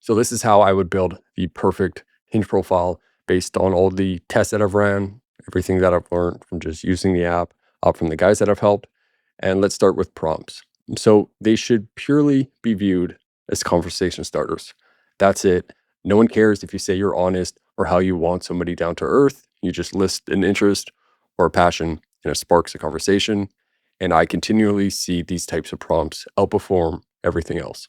So this is how I would build the perfect Hinge profile based on all the tests that I've ran, everything that I've learned from just using the app, from the guys that I've helped. And let's start with prompts. So they should purely be viewed as conversation starters. That's it. No one cares if you say you're honest or how you want somebody down to earth. You just list an interest or a passion and it sparks a conversation. And I continually see these types of prompts outperform everything else.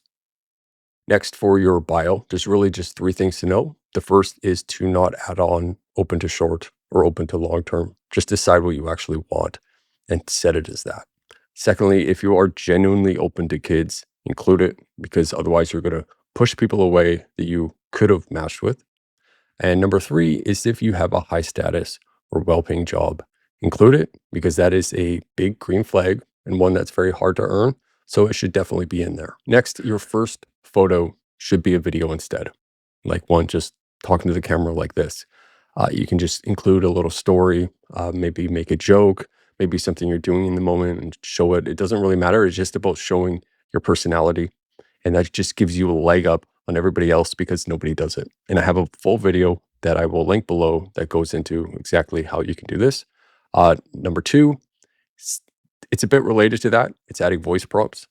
Next, for your bio, there's really just three things to know. The first is to not add on open to short or open to long term. Just decide what you actually want and set it as that. Secondly, if you are genuinely open to kids, include it because otherwise you're going to push people away that you could have matched with. And number three is if you have a high status or well paying job, include it because that is a big green flag and one that's very hard to earn. So it should definitely be in there. Next, your first photo should be a video instead, like one just talking to the camera like this. You can just include a little story, maybe make a joke, maybe something you're doing in the moment and show it. It doesn't really matter. It's just about showing your personality. And that just gives you a leg up on everybody else because nobody does it. And I have a full video that I will link below that goes into exactly how you can do this. Number two, s- it's a bit related to that. It's adding voice prompts.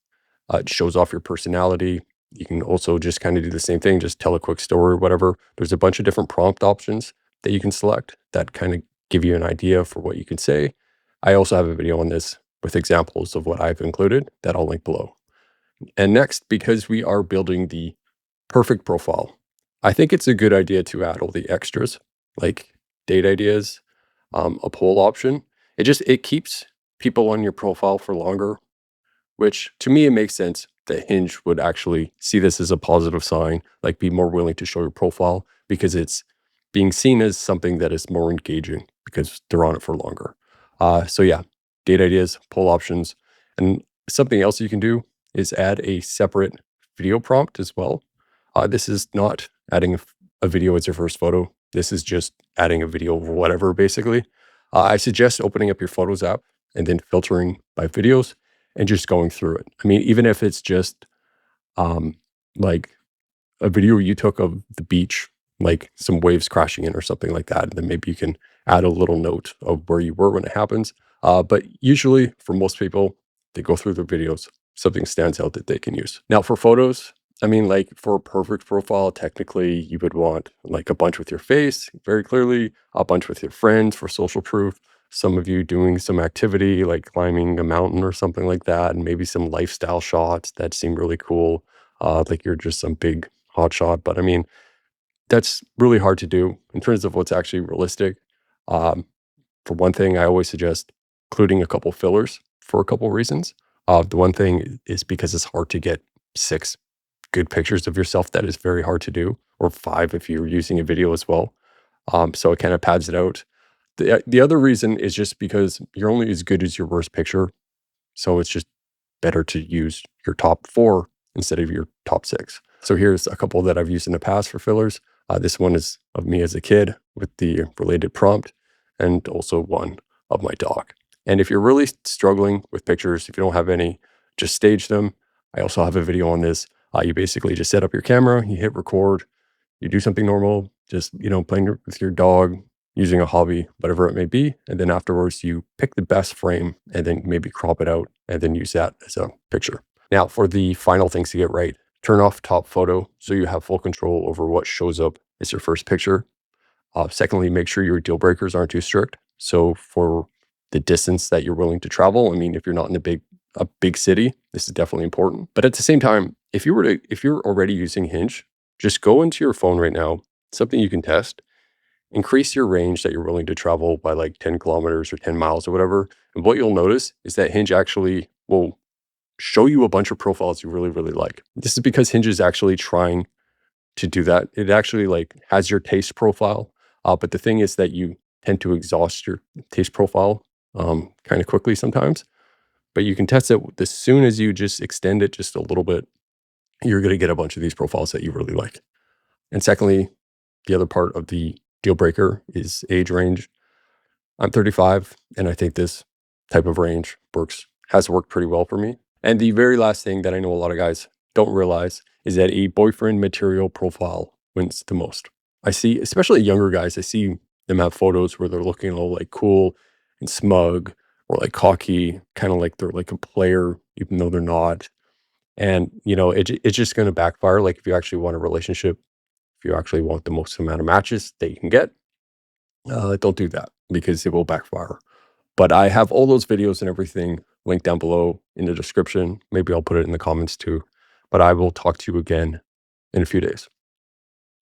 It shows off your personality. You can also just kind of do the same thing, just tell a quick story or whatever. There's a bunch of different prompt options that you can select that kind of give you an idea for what you can say. I also have a video on this with examples of what I've included that I'll link below. And next, because we are building the perfect profile, I think it's a good idea to add all the extras like date ideas, a poll option. It keeps people on your profile for longer, which to me it makes sense that Hinge would actually see this as a positive sign, like be more willing to show your profile because it's being seen as something that is more engaging because they're on it for longer. So yeah, date ideas, poll options, and something else you can do is add a separate video prompt as well. This is not adding a video as your first photo. This is just adding a video of whatever, basically. I suggest opening up your Photos app and then filtering by videos and just going through it. I mean, even if it's just um, like a video you took of the beach, like some waves crashing in or something like that, and then maybe you can add a little note of where you were when it happens. But usually, for most people, they go through their videos, something stands out that they can use. Now, for photos, I mean, like for a perfect profile, technically you would want like a bunch with your face very clearly, a bunch with your friends for social proof, some of you doing some activity like climbing a mountain or something like that, and maybe some lifestyle shots that seem really cool. Like you're just some big hot shot. But I mean, that's really hard to do in terms of what's actually realistic. Um, for one thing, I always suggest including a couple fillers for a couple reasons. The one thing is because it's hard to get six good pictures of yourself. That is very hard to do, or five if you're using a video as well. So it kind of pads it out. The other reason is just because you're only as good as your worst picture. So it's just better to use your top four instead of your top six. So here's a couple that I've used in the past for fillers. This one is of me as a kid with the related prompt, and also one of my dog. And if you're really struggling with pictures, if you don't have any, just stage them. I also have a video on this. You basically just set up your camera, you hit record, you do something normal, just, playing with your dog, using a hobby, whatever it may be. And then afterwards, you pick the best frame and then maybe crop it out and then use that as a picture. Now, for the final things to get right, turn off top photo so you have full control over what shows up as your first picture. Secondly, make sure your deal breakers aren't too strict. So for the distance that you're willing to travel, I mean, if you're not in a big city, this is definitely important. But at the same time, if you're already using Hinge, just go into your phone right now, something you can test, increase your range that you're willing to travel by like 10 kilometers or 10 miles or whatever. And what you'll notice is that Hinge actually will show you a bunch of profiles you really, really like. This is because Hinge is actually trying to do that. It actually like has your taste profile. But the thing is that you tend to exhaust your taste profile kind of quickly sometimes. But you can test it as soon as you just extend it just a little bit. You're going to get a bunch of these profiles that you really like. And secondly, the other part of the deal breaker is age range. I'm 35, and I think this type of range has worked pretty well for me. And the very last thing that I know a lot of guys don't realize is that a boyfriend material profile wins the most. I see, especially younger guys, I see them have photos where they're looking all like cool and smug or like cocky, kind of like they're like a player, even though they're not. And it's just going to backfire. Like if you actually want a relationship, if you actually want the most amount of matches that you can get, don't do that because it will backfire. But I have all those videos and everything linked down below in the description. Maybe I'll put it in the comments too. But I will talk to you again in a few days.